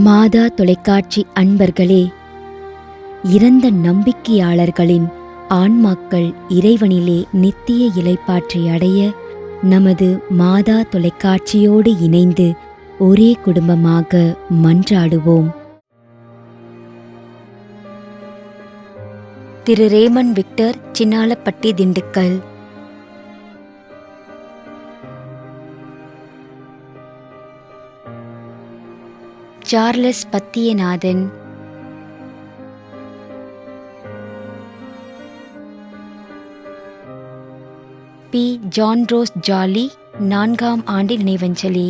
மாதா தொலைக்காட்சி அன்பர்களே, இறந்த நம்பிக்கையாளர்களின் ஆன்மாக்கள் இறைவனிலே நித்திய இளைப்பாற்றி அடைய நமது மாதா தொலைக்காட்சியோடு இணைந்து ஒரே குடும்பமாக மன்றாடுவோம். திரு Raymond Victor, Chinnalapatti, Dindigul. Charles Pathiyanathan, P. John Rose Jolly, 4ஆம் ஆண்டு நினைவஞ்சலி.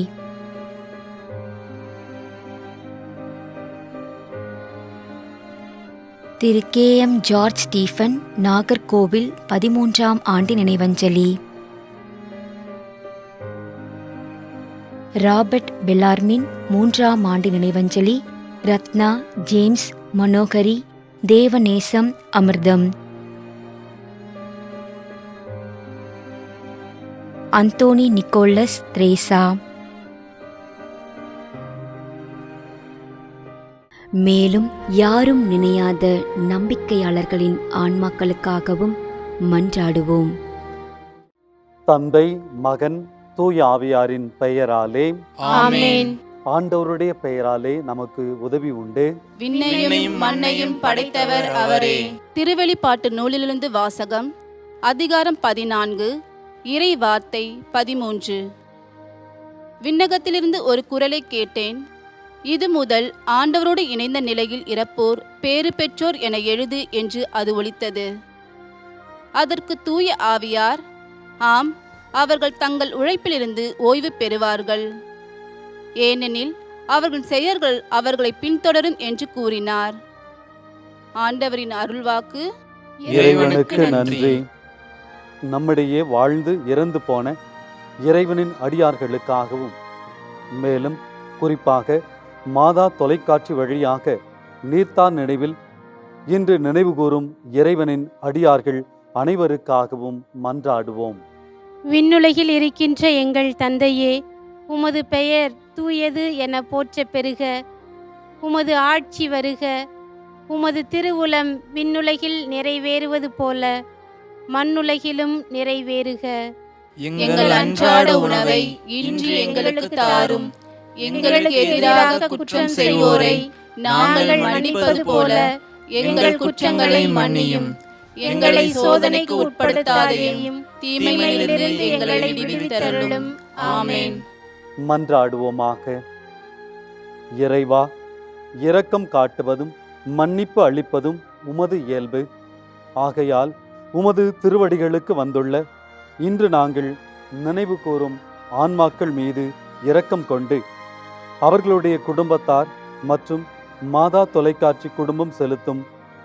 திரு K.M. ஜார்ஜ் ஸ்டீஃபன், நாகர்கோவில், 13ஆம் ஆண்டு நினைவஞ்சலி. ராபர்ட் பெலார்மின், 3ஆம் ஆண்டு நினைவஞ்சலி. Ratna, James, Manohari, Devanesam, Amirtham. Anthony Nicholas, Teresa. மேலும் யாரும் நினையாத நம்பிக்கையாளர்களின் ஆன்மாக்களுக்காகவும் மன்றாடுவோம். தந்தை, மகன், தூய ஆவியாரின் பெயராலே ஆமென். ஆண்டவருடைய பெயராலே நமக்கு உதவி உண்டு. விண்ணையும் மண்ணையும் படைத்தவர் அவரே. திருவெளிப்பாட்டு நூலிலிருந்து வாசகம். அதிகாரம் 14, இறை வார்த்தை 13. விண்ணகத்திலிருந்து ஒரு குரலை கேட்டேன். இது முதல் ஆண்டவரோடு இணைந்த நிலையில் இறப்போர் பேறு பெற்றோர் என எழுது என்று அது ஒலித்தது. அதற்கு தூய ஆவியார், ஆம், அவர்கள் தங்கள் உழைப்பிலிருந்து ஓய்வு பெறுவார்கள், ஏனெனில் அவர்கள் செயல்கள் அவர்களை பின்தொடரும் என்று கூறினார். ஆண்டவரின் அருள்வாக்கு. இறைவனுக்கு நன்றி. நம்மிடையே வாழ்ந்து இறந்து போன இறைவனின் அடியார்களுக்காகவும், மேலும் குறிப்பாக மாதா தொலைக்காட்சி வழியாக நீர்த்தார் நினைவில் இன்று நினைவு கூறும் இறைவனின் அடியார்கள் அனைவருக்காகவும் மன்றாடுவோம். விண்ணுலகில் இருக்கின்ற எங்கள் தந்தையே, உமது பெயர் தூயது என போற்ற பெறுக. உமது ஆட்சி வருக. உமது திருவுளம் விண்ணுலகில் நிறைவேறுவது போல மண்ணுலகிலும் நிறைவேறுக. எங்கள் அன்றாட உணவை இன்று எங்களுக்கு தாரும். எங்களுக்கு எதிராக குற்றம் செய்வோரை நாங்கள் மன்னிப்பது போல எங்கள் குற்றங்களை மன்னியும். எங்களை சோதனைக்கு உட்படுத்தாதேயும், தீமையிலிருந்து எங்களை விடுவித்தருளும். ஆமென். மன்றாடுவோமாக. இறைவா, இரக்கம் காட்டுவதும் மன்னிப்பு அளிப்பதும் உமது இயல்பு. ஆகையால் உமது திருவடிகளுக்கு வந்துள்ள இன்று நாங்கள் நினைவு கூறும் ஆன்மாக்கள் மீது இரக்கம் கொண்டு அவர்களுடைய குடும்பத்தார் மற்றும் மாதா தொலைக்காட்சி குடும்பம் செலுத்தும்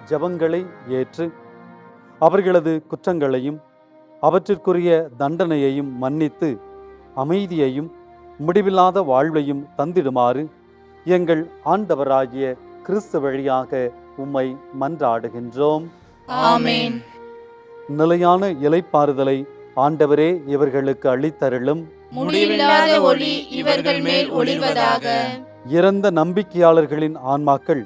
ஜெபங்களை ஏற்று அவர்களது குற்றங்களையும் அவற்றிற்குரிய தண்டனையையும் மன்னித்து அமைதியையும் முடிவில்லாத வாழ்வையும் தந்திடுமாறு எங்கள் ஆண்டவராகிய கிறிஸ்து வழியாக உம்மை மன்றாடுகின்றோம். ஆமென். நிலையான இளைப்பாறுதலை ஆண்டவரே இவர்களுக்கு அளித்தருளும். முடிவில்லாத ஒளி இவர்கள் மேல் ஒளிர்வதாக. இறந்த நம்பிக்கையாளர்களின் ஆன்மாக்கள்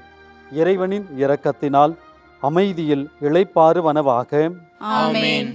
இறைவனின் இரக்கத்தினால் அமைதியில் இளைப்பாறுவனவாக. ஆமென்.